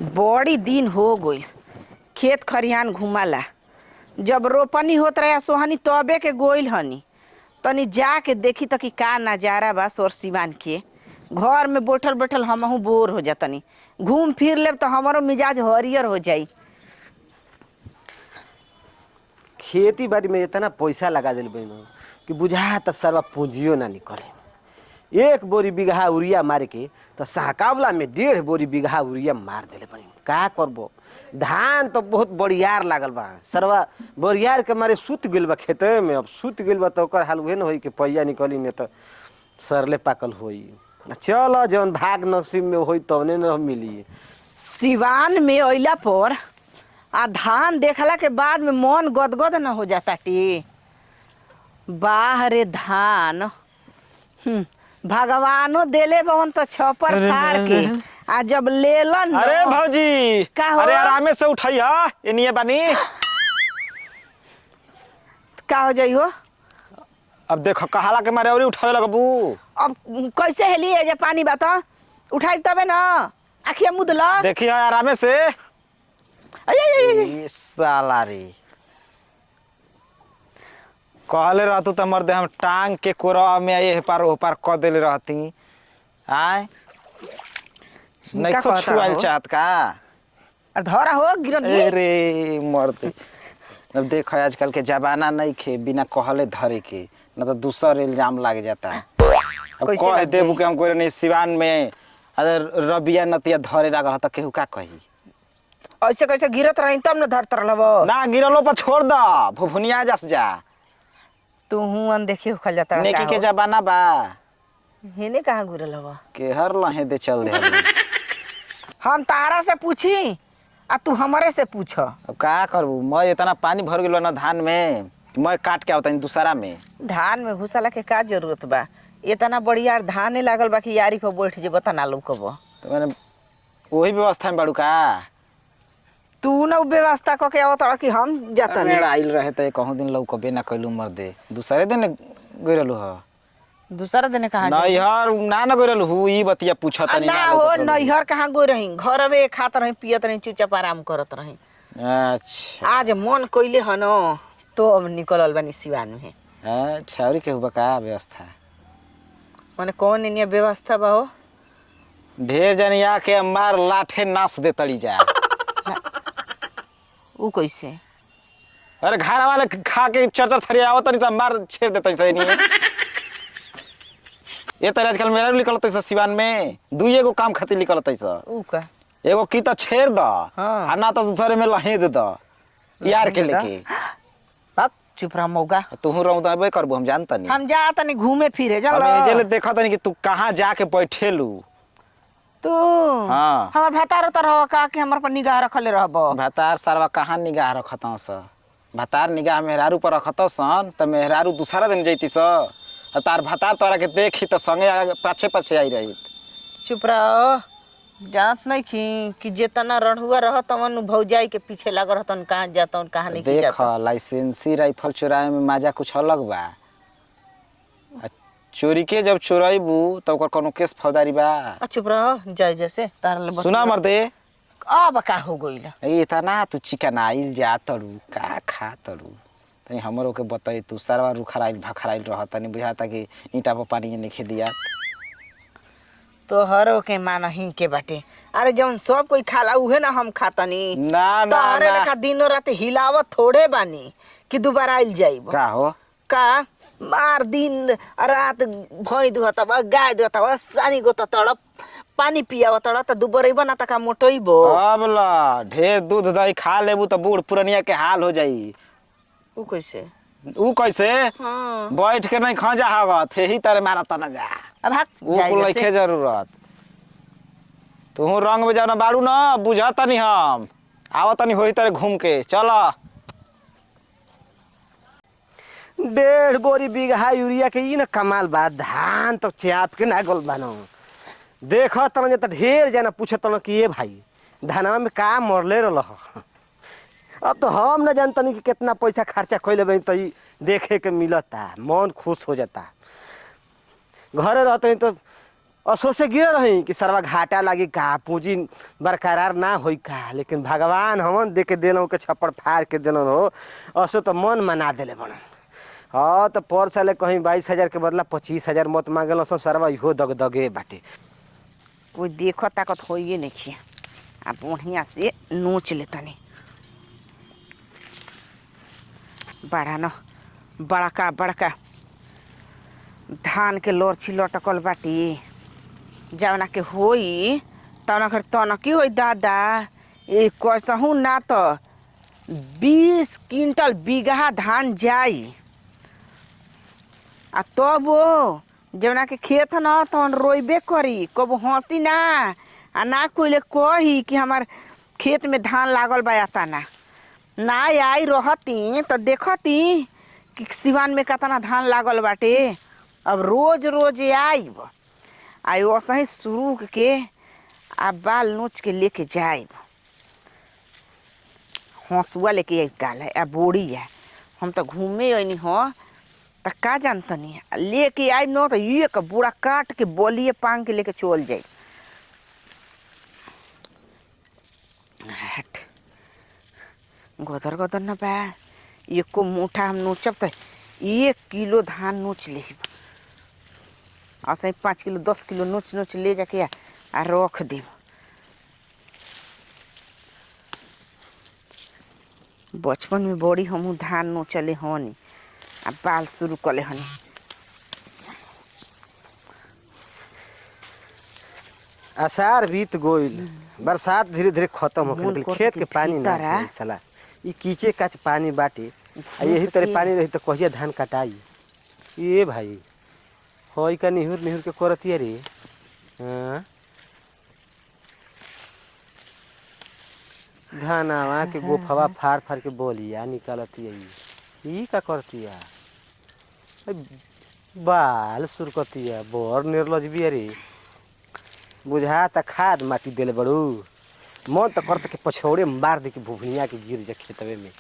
बड़ी दिन हो गई खेत खरिहान घुमाला। जब रोपनी होत रहे सोहनी तबे के गोइल हनी। तनी जाके देखी त कि का नजारा बा सोर सिवान के। घर में बैठल बैठल हमहू बोर हो जातनी। घूम फिर लेब तो हमारो मिजाज हरियर हो जाई। खेती बाड़ी में इतना पैसा लगा दिल बहन कि बुझा त सर्वा पूंजियो ना निकले। एक बोरी बिगहा उरिया मार के तो सहकावला में 1.5 बोरी बिगहा उरिया मार दिले बनी। का करबो धान तो बहुत बड़ियार लागल बा। सर्वा बड़ियार के मारे सुत गेल बा खेते में। अब सुत गेल बा तो ओकर हाल उहे न होई कि पैया निकली में तो सरले पाकल होई। चल जौन भाग नसीब में होई तवने न मिली। सिवान में अइला पर आ धान देखला के बाद में मन गदगद न हो जाता टी। बाह रे धान भगवानो देले बवन तो छपर फाड़ के आ जब लेलन। अरे भौजी का हो? अरे आरामे से उठैया एनिए बानी। का हो जाई हो? अब देखो कहाला के मारे औरी उठावे लगबू। अब कैसे हेली है जे पानी बा तो उठाई तबे ना। आखिया मुदल देखिए आरामे से। अये ई साला रे कहले रहतू त मर्दे हम टांग के कोरवा में ये पार ओ पार क देले रहती। आय नहीं का कुछ कहता छुआल हो? चाहत का। धरा हो गिरन अरे मर्दे अब देखो आजकल के जमाना नहीं खे बिना कहले धरे के न तो दूसर इल्जाम लाग जाता है। अब कैसे कह लग देबू जाई? कि हम कोई नहीं सिवान में अगर रबिया नतिया धरे लागल त केहू का कही। ऐसे कैसे गिरत रही तब न धरत रहलब। ना गिरलो पर छोड़ द भुभुनिया जस जा। तू हुन देखियो खल जाता नेकी के जमाना बा हेने कहाँ गिरल हवा। के हर लहे दे चल दे। हम तारा से पूछी आ तू हमरे से पूछ। अब का करबू मैं इतना पानी भर गेलो ना धान में मैं काट के आवता दूसरा में। धान में घुसला के का जरूरत बा? इतना बढ़िया धाने लागल बा कि यारी पर बैठ जे बता ना लौकब। तो मैंने वही व्यवस्था में बाड़ू का। तू न व्यवस्था क के आवत कि हम जाता अरे नहीं। आइल रहे त कहूँ दिन लौकबे ना कैलू मर दे दूसरे दिन गइरलू ह। दूसरा दिन कहाँ नहीं यार ना न गइरलू हु ई बतिया पूछत नहीं ना हो नैहर कहाँ गई रही। घर में खात रही पियत रही चुपचाप आराम करत रही। अच्छा आज मन कइले हन तो अब निकलल बानी सिवान में। अच्छा और केहू बा का व्यवस्था। माने कौन इनिया व्यवस्था बा हो? ढेर जनिया के मार लाठे नास दे तड़ी जा। ऊ कैसे? अरे घर वाले खा के चरचर थरी आवत नहीं सब मार छेड़ देते सही नहीं। ये तो आजकल मेरा निकलत है सिवान में दुइये गो काम खातिर निकलत है। ऊ का एगो की तो छेड़ द हाँ। आ ना तो दूसरे में लहेद द यार के लेके। हक चुप रह मौगा। तू रौदबे करबू हम जानता नहीं। हम जा तनी घूमे फिरे चल। हम एजेले देखत नहीं कि तू कहाँ जाके बैठेलू। तू हाँ। हमर भतार उतर हो का कि हमर पर निगाह रखले रहब। भतार सरवा कहाँ निगाह रखत स। भतार निगाह मेहरारू पर रखत सन त मेहरारू दूसरा दिन जैती स। तार भतार तोरा के देखी त संगे पाछे पाछे आई रही। चुप रह। जानत नहीं कि जेतना रढ़ुआ रह तवन भौजाई के पीछे लग रहतन कहाँ जातन कहाँ नहीं देख जाता। लाइसेंसी राइफल चुराए में मजा कुछ अलग बा। चोरी के जब चोराइबू तब ओकर कोनो केस फौजदारी बा। चुप रह जाय जैसे तार ले सुना मर्दे अब का हो गइल। ए इतना तू चिकन आइल जा तड़ू का खा तड़ू तनी हमरो के बताई तू सरवा रुखराइल भखराइल रह तनी बुझाता कि ईंटा पर पानी नहीं खे दिया। तो हरो के मानही के बाटे। अरे जौन सब कोई खाला उहे ना हम खातनी। ना ना तोहरे ना लेखा दिनो रात हिलावत थोड़े बानी कि दोबारा आइल जाइब का हो का। मार दिन रात भई दुहत बा गाय दुहत बा सानी गोत तड़प पानी पियाव तड़ त दुबरे बना त का मोटइबो। अब ला ढेर दूध दही खा लेबू तो बूढ़ पुरनिया के हाल हो जाई। ऊ कैसे? ऊ कैसे हाँ। बैठ के नहीं खा जा हवत ही तारे मारा तना जा। अब हक ऊ जाय कुल जैसे। लइखे जरूरत। तू रंग में जाना बाड़ू ना बुझता नहीं हम आवत नहीं होई तारे घूम के चल। 1.5 बोरी बिगहा यूरिया के ई न कमाल बा। धान तो चाप के ना गल बानो। देखो तना त ढेर जना पूछत न कि ए भाई धानवा में का मरले रहल। अब तो हम न जानतनी कि कितना पैसा खर्चा कइले बनी त ई देखे के मिलता मन खुश हो जाता। घरे रहते तो असो से गिर रही कि सरवा घाटा लागी का पूंजी बरकरार ना होई का, लेकिन भगवान हमन दे के देनो के छप्पड़ फाड़ के देनो हो। असो तो मन मना देले बन। हाँ तो पर साले कहीं 22,000 के बदला 25,000 मत मांगल सो सरवा इहो दगदगे बाटे। कोई देखो ताकत होइए नहीं खिया। अब बढ़िया से नोच ले तनी। बड़ा न बड़का बड़का धान के लोरछी लटकल बाटी, जवना के होई तना घर तनकी होई दादा। ए कैसहू ना तो 20 क्विंटल बीघा धान जाई। आ तब वो जवना के खेत न तवन रोइबे करी, कबो हंसी ना आ ना कोइले कही कि हमार खेत में धान लागल बा तना ना आई रहती तो देखती कि सिवान में कतना धान लागल बाटे। अब रोज रोज आइब आई वैसे शुरू के आ बाल नोच के लेके जाइब। हंसुआ लेके आई काल है आ बोड़ी है। हम तो घूमे अनी हो तो का जानतनी लेके आई न तो एक बूढ़ा काट के बोलिए पांग के लेके चल जाए। गदर गदर न बा एको मुठा हम नोचब तो 1 किलो धान नोच ले। ऐसे 5 किलो 10 किलो नोच नोच ले जाके आ रख देब। बचपन में बड़ी हमू धान नोचले हनी आ बाल शुरू कले हनी। आषाढ़ बीत गोइल, बरसात धीरे धीरे खत्म हो गइल, खेत के पानी ना रही साला। ई कीचे काच पानी बाटे आ यही तरह पानी रही तो कहिया धान कटाई। ए भाई होई का निहुर निहुर के करतिया रे। हाँ धानावा के गोफवा फाड़ फाड़ के बोलिया निकालतिया। ई का करतिया बाल सुरकतिया बर निर्लजबिया रे। बुझा त खाद माटी देले बड़ू, मन तो करता के पछौड़े मार दे के भुभनिया के गिर जा खेतवे में।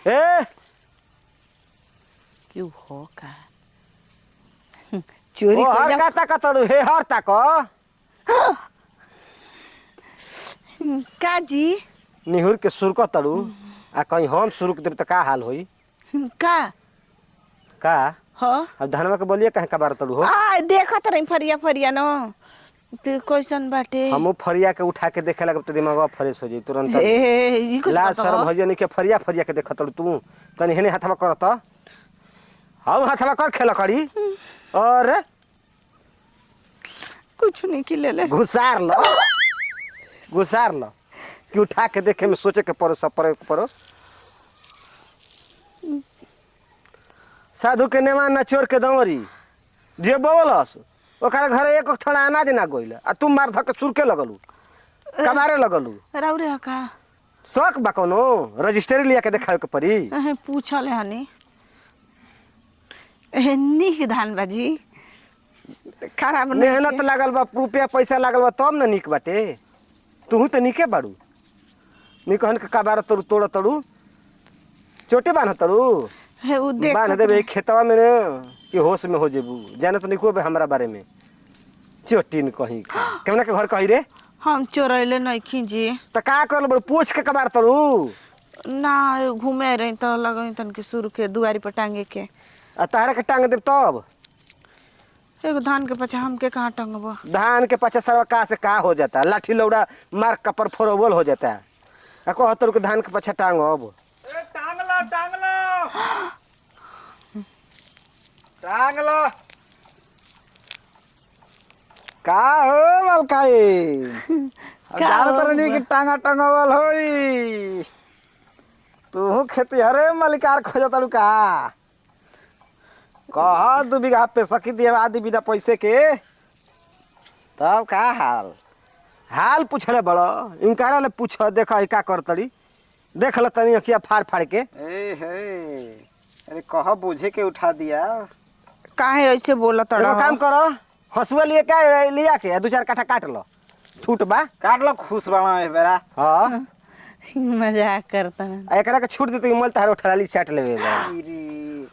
ए क्यों हो का चोरी ओ हर कइला का ताका तड़ू हे हर ताको का जी निहुर के सुरक तड़ू आ कहीं हम सुरुक देब त का हाल होई। का का हो अब धनवा के बोलिए कहे का बार तड़ू हो। आ देखत रही फरिया फरिया न तो कैसन बाटे। हमू फरिया के उठा के देखे लगब तो दिमागवा फ्रेश हो जाई तुरंत। ए ई कुछ लाज शर्म भइया नहीं के फरिया फरिया के देखत तड़ू तू तनी हेने हाथवा करत हम हाथवा कर खेल करी और कुछ नहीं की ले ले घुसार लो कि उठा के देखे में सोचे के पड़ो सब पड़ो। साधु के नेमान न चोर के दंवरी जे बोलस ओकरा घरे एक थोड़ा अनाज ना गोइल आ तुम मार धक सुर के लगलू कबारे लगलू। राउरे का शक बा कोनो रजिस्ट्री लिया के देखावे के पड़ी। पूछले हनी निक धान बाजी खराब मेहनत लागल बा रुपया पैसा लागल बा तब न निक बाटे। तू तो निके बाड़ू निकहन के कबार तड़ू तोड़ तड़ू चोटे बांध तड़ू है उ देख बांध देबे खेतवा में न कि होश में हो जेबू जाने तो निको बे हमरा बारे में चोटिन कहीं केमना के घर कही रे। हम चोरैले नहीं खींची त का करल बड़ पूछ के कबार तड़ू ना घूमे रही तो लगई तन के शुरू के दुआरी पर टांगे के आ तारा के टांग देब तब एगो धान के पछा हमके कहाँ टंगबो। धान के पचा सरवा का से का हो जाता लाठी लौड़ा मार कपर फोरवल हो जाता आ कहतर के धान के पछा टांग अब टांग लो का हो मलकाई जान तरनी की टांगा टंगवल होई तू खेती हरे मलिकार खोजतलू का कह 2 बीघा पे सकी दिए आदि बिना पैसे के तब का हाल पूछले बड़ो इनकारा ले पूछ देख का करतड़ी देख ल तनी अखिया फाड़ फाड़ के। ए हे अरे कह बुझे के उठा दिया काहे ऐसे बोलत एगो काम करो हसुआ लिए का लिया के 2-4 काठा काट लो छूट बा काट लो खुश बना ए बेरा। हां मजाक करता है। एकरा के छूट देते मल तारो ठराली चाट लेबे बा। इरी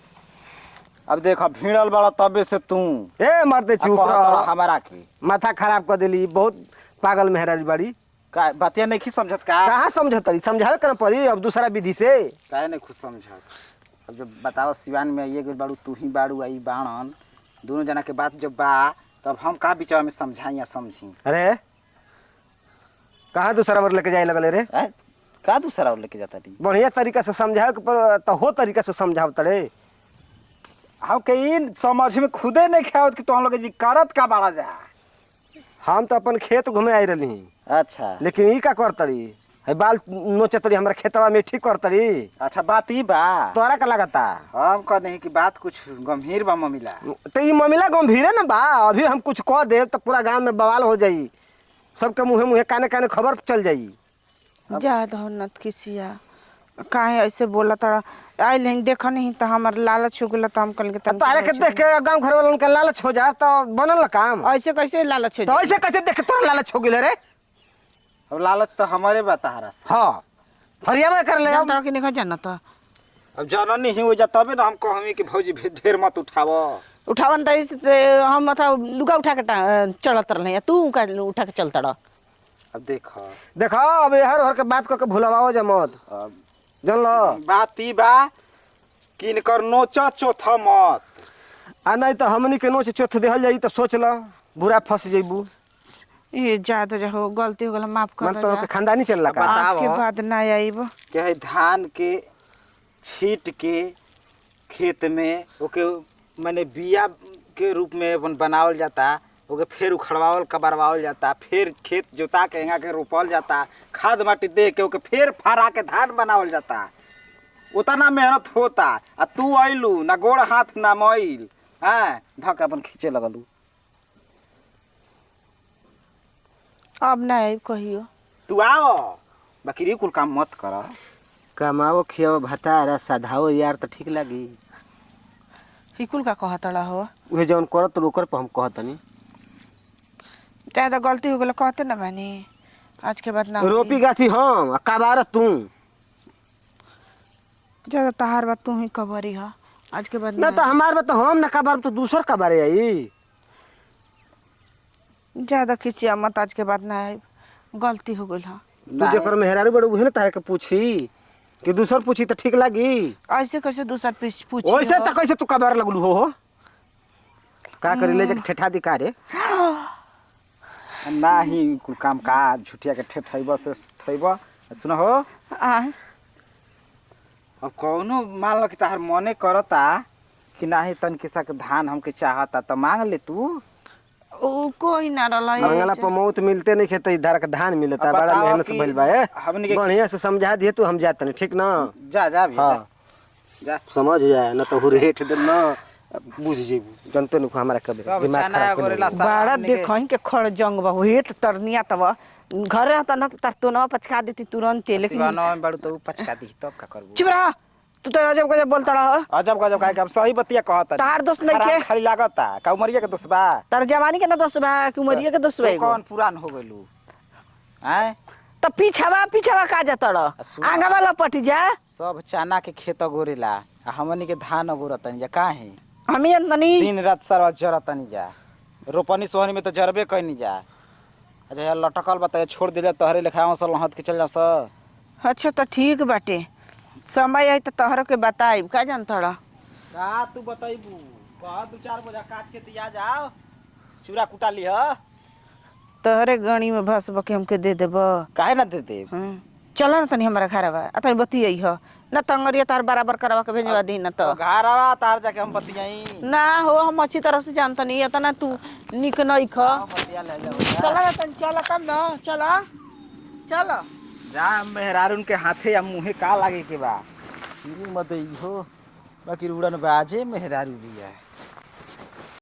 अब देख भिड़ल बड़ा तबे से तू ए मरते चुप कहत रह। हमारा के माथा खराब कर देली, बहुत पागल मेहराज बाड़ी। का बतिया नहीं खी समझत का कहाँ समझतरी, समझावे कर पड़ी अब दूसरा विधि से। काहे नहीं खुद समझत। अब जब बताओ सिवान में आइए गइल बाड़ू, तू ही बाड़ू आई बाणन, दोनों जना के बात जब बा तब हम का विचार में समझाई या समझी। अरे कहाँ दूसरा बार लेके जाए लगले रे? का दूसरा और लेके जाता डी बढ़िया तरीका से समझावे के पर तो हो तरीका से समझाव तड़े। हम के इन समझ में खुदे नहीं खावत कि तो हम लोग जी करत का बाड़ा जा। हम तो अपन खेत घूमे आई रही, अच्छा लेकिन ई का करतरी है बाल नोचतरी हमरा खेतवा में ठीक करतरी। अच्छा बात ई बा। तोरा का लगता? हम कह नहीं कि बात कुछ गंभीर बा ममिला। तो ई मामला गंभीर ना बा, अभी हम कुछ कह देव तो पूरा गांव में बवाल हो जाई, सबके मुँहे मुँहे काने काने खबर चल जाई। जा दो नत किसिया, काहे ऐसे बोला तड़ा? आइल नहीं देखा नहीं तो हमार लालच हो गेला तो हम कल के तारे के देख के गांव घर वालों के लालच हो जा तो बनल काम। ऐसे कैसे लालच हो तो ऐसे कैसे देख के तोरा लालच हो गेले रे? अब लालच तो हमारे बताहरा से। हाँ फरियाबे कर ले। तरह के नहीं जाना तो अब जननी ही हो जा तबे ना हम कहमी कि भौजी ढेर मत उठावो। उठावन तो ऐसे हम मतलब लुगा उठा के चलत रहे, तू का उठा के चलता रह। अब देखो देखो अब हर हर के बात करके भुलवाओ जा मत, अब जान लो। बात ई बा कि इनकर नोचा चोथा मत। आ नहीं तो हमनी के नोच चोथ देहल जाई तो सोच लो बुरा फंस जइबू। ये ज्यादा जो हो गलती हो गला माफ कर मन दे तो के खानदानी चलला का। आज के बताओ। बाद ना आईब। क्या है धान के छीट के खेत में ओके माने बिया के रूप में अपन बनावल जाता, ओके फिर उखड़वावल कबरवावल जाता, फिर खेत जोता के यहाँ के रोपल जाता, खाद माटी दे के ओके फिर फरा के धान बनावल जाता। उतना मेहनत होता आ तू अइलू ना गोड़ हाथ ना मैल, हाँ धक अपन खींचे लगलू। अब ना आईब कहियो। तू आओ बाकी रे कुल काम मत कर। कमाओ खियाओ भतारा साधाओ यार तो ठीक लगी। फिकुल का कहतड़ा हो, उहे जौन करत ओकर पर हम कहतनी। ज्यादा गलती हो गला कहते ना मानी, आज के बाद ना होई। रोपी गाथी हम कबार तू ज्यादा तहार बात तू ही कबरी हा, आज के बाद ना तो हमार बात हम ना कबार तो दूसर कबारे आई। ज्यादा खिसिया मत, आज के बाद ना आईब, गलती हो गई हा। तू जेकर मेहरारू बड़ उहे ना तारे के पूछी कि दूसर पूछी तो ठीक लगी। ऐसे कैसे दूसरा पूछी ओइसे हो? तो कैसे तू कबार लगलू हो का करी ले जाके ठेठा दी का रे? ना ही कुल काम का झुटिया के ठेठैब से ठैब। सुन हो आय, अब कौनो मान लो कि तार मने करता कि नाही तन किसा के धान हमके चाहता तो मांग ले तू। ओ कोई ना रहला मंगला ऐसे। पर मौत मिलते नहीं खेत इधर के धान मिलता। अब बड़ा बताओ मेहनत से कि भइल बा ए। हमनी के बढ़िया से समझा दिए तू, हम जात नहीं ठीक ना। जा जा भी हाँ जा समझ जाए ना तो हुरेठ दे ना बुझ जेबू। जनते नु हमारा कबे सब दिमाग चना खराब कर गोरेला लेबू। सब बड़ा हमनी के- देखहीं के खड़ जंग बा हे त तरनिया तब घर रहता न तर तो न पचका देती तुरंत, लेकिन सिवानो में बड़ू तो पचका दी तब का करबू। चुप रह, तू तो अजब गजब बोलता रह। अजब गजब काहे कि हम सही बतिया कहता। तार दोस्त नहीं के, खाली लागता का उमरिया के दोस्त बा। तार जवानी के न दोस्त बा कि उमरिया के दोस्त बा तू एगो? कौन पुरान हो गइलू हैं? त पीछावा का जाता रह, सुन। आगा वाला पटी जा। सब चना के खेत गोरेला आ हमनी के धान गोरतन जा काहे हमी तनी दिन रात सरवा जरतनी जा। रोपनी सोहनी में तो जरबे कैनी जा। अच्छा यार लटकल बताए छोड़ दिले तहरे लेखा सल हत के चल जा स। अच्छा तो ठीक बाटे, समय आई तो तोहरो के बताई का जानता रह। का तू बताइबू कह 2-4 बोझा काट के तिया जाओ चूरा कुटा लिह। तोहरे गणी में भस बके हमके दे देब। काहे ना दे दे। चल न तनी हमारा घर बा अतनी बतियै ह न तंगरिया तार बराबर करवा के भेजवा दी न तो। घरवा तार जाके हम बतियाई ना हो, हम अच्छी तरह से जानता नहीं इतना तू निक नहीं ख। बतिया ले ले चला न तनी, चला तब न, चला चल। जा मेहरारून के हाथे या मुंहे का लागे के बा। शुरू मत हो बाकी उड़न बाजे मेहरारू भी है।